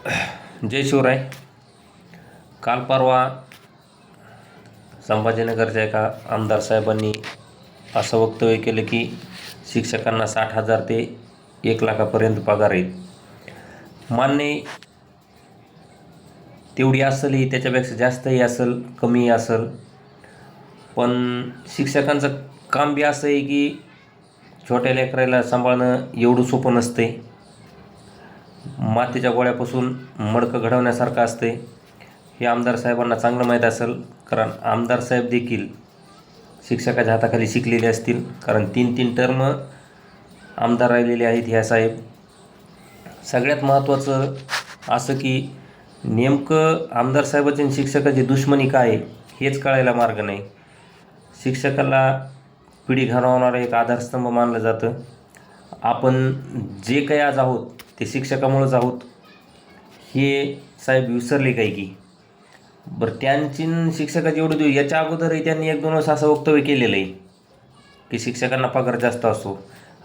जय शिवराय. काल परवा संभाजीनगरच्या एका आमदार साहेबांनी असं वक्तव्य केलं की शिक्षकांना 60,000 ते 1,00,000पर्यंत पगार आहे. मान्य तेवढी असेलही, त्याच्यापेक्षा जास्तही असेल, कमीही असेल, पण शिक्षकांचं काम बी असं आहे की छोट्या लेकराला सांभाळणं एवढं सोपं नसते. मातीच्या गोळ्यापासून मडकं घडवण्यासारखं असते. हे आमदार साहेबांना चांगलं माहीत असेल, कारण आमदार साहेब देखील शिक्षकाच्या हाताखाली शिकलेले असतील, कारण 3 टर्म आमदार राहिलेले आहेत ह्या साहेब. सगळ्यात महत्त्वाचं असं की नेमकं आमदार साहेबाची आणि शिक्षकाची दुश्मनी काय आहे हेच कळायला मार्ग नाही. शिक्षकाला पिढी घडवणारा एक आधारस्तंभ मानलं जातं. आपण जे काही आज आहोत ते शिक्षकामुळेच आहोत हे साहेब विसरले काय की. बरं, त्यांची शिक्षकाची एवढं देऊ, याच्या अगोदरही त्यांनी 1-2 वेळेस असं वक्तव्य केलेलं आहे की शिक्षकांना पगार जास्त असतो.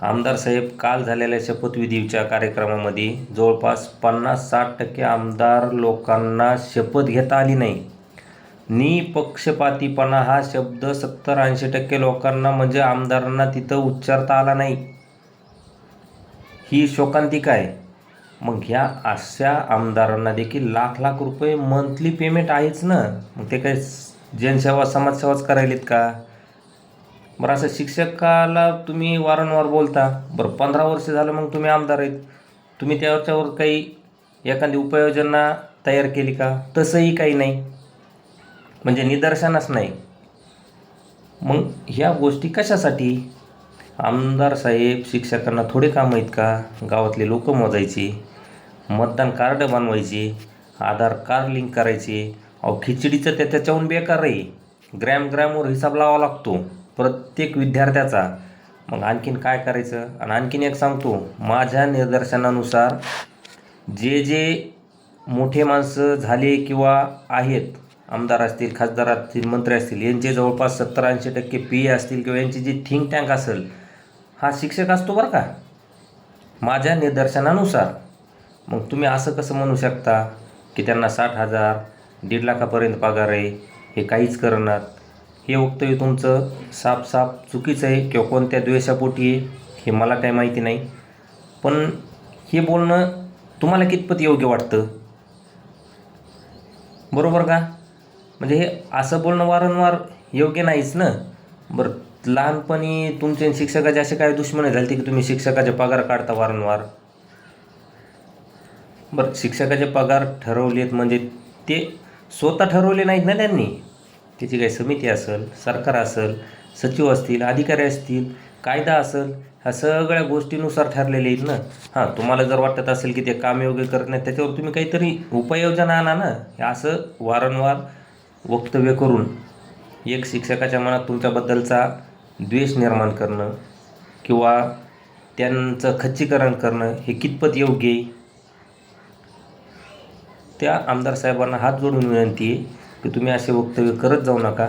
आमदार साहेब काल झालेल्या शपथविधीच्या कार्यक्रमामध्ये जवळपास 50-60% आमदार लोकांना शपथ घेता आली नाही. निपक्षपातीपणा हा शब्द 70-80% लोकांना, म्हणजे आमदारांना तिथं उच्चारता आला नाही. ही शोकांतिका आहे. मग ह्या अशा आमदारांना देखील लाख रुपये मंथली पेमेंट आहेच ना. मग ते काही जनसेवा समाजसेवाच करायलेत का? बरं, असं शिक्षकाला तुम्ही वारंवार बोलता. बरं, 15 वर्ष झालं मग तुम्ही आमदार आहेत, तुम्ही त्याच्यावर काही एखादी उपाययोजना तयार केली का? तसंही काही नाही, म्हणजे निदर्शनाच नाही. मग ह्या गोष्टी कशासाठी? आमदार साहेब शिक्षकांना थोडे काम आहेत का? गावातले लोक मोजायचे, मतदान कार्ड बनवायचे, आधार कार्ड लिंक करायचे. अहो, खिचडीचं त्याच्याहून बेकार आहे. ग्रॅमवर हिसाब लावावा लागतो प्रत्येक विद्यार्थ्याचा. मग आणखीन काय करायचं? आणि आणखीन एक सांगतो, माझ्या निदर्शनानुसार जे मोठे माणसं झाले किंवा आहेत, आमदार असतील, खासदार असतील, मंत्री असतील, यांचे जवळपास 70-80% PA असतील किंवा यांची जी थिंक टँक असेल, हा शिक्षक असतो बरं का, माझ्या निदर्शनानुसार. मग तुम्ही असं कसं म्हणू शकता की त्यांना 60,000, 1,50,000पर्यंत पगार आहे, हे काहीच करणार? हे वक्तव्य तुमचं साफ चुकीचं आहे किंवा कोणत्या द्वेषापोटी आहे हे मला काही माहिती नाही. पण हे बोलणं तुम्हाला कितपत योग्य वाटतं? बरोबर का? म्हणजे हे असं बोलणं वारंवार योग्य नाहीच ना. बरं, लहानपणी तुमचे शिक्षकाचे असे काय दुश्मनी झाली की तुम्ही शिक्षकाचे पगार काढता वारंवार? बरं, शिक्षकाचे पगार ठरवलेत म्हणजे ते स्वतः ठरवले नाहीत ना त्यांनी. त्याची काही समिती असेल, सरकार असेल, सचिव असतील, अधिकारी असतील, कायदा असेल, ह्या सगळ्या गोष्टीनुसार ठरलेले आहेत ना. हां, तुम्हाला जर वाटत असेल की ते काम योग्य करत नाही, त्याच्यावर तुम्ही काहीतरी उपाययोजना आणा ना. हे असं वारंवार वक्तव्य करून एक शिक्षकाच्या मनात तुमच्याबद्दलचा द्वेष निर्माण करणं किंवा त्यांचं खच्चीकरण करणं हे कितपत योग्य आहे? त्या आमदार साहेबांना हात जोडून विनंती आहे की तुम्ही असे वक्तव्य करत जाऊ नका.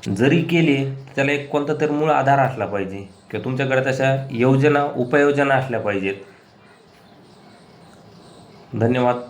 जरी केले त्याला एक कोणता तरी मूळ आधार असला पाहिजे किंवा तुमच्याकडे तशा योजना, उपाययोजना असल्या पाहिजेत. धन्यवाद.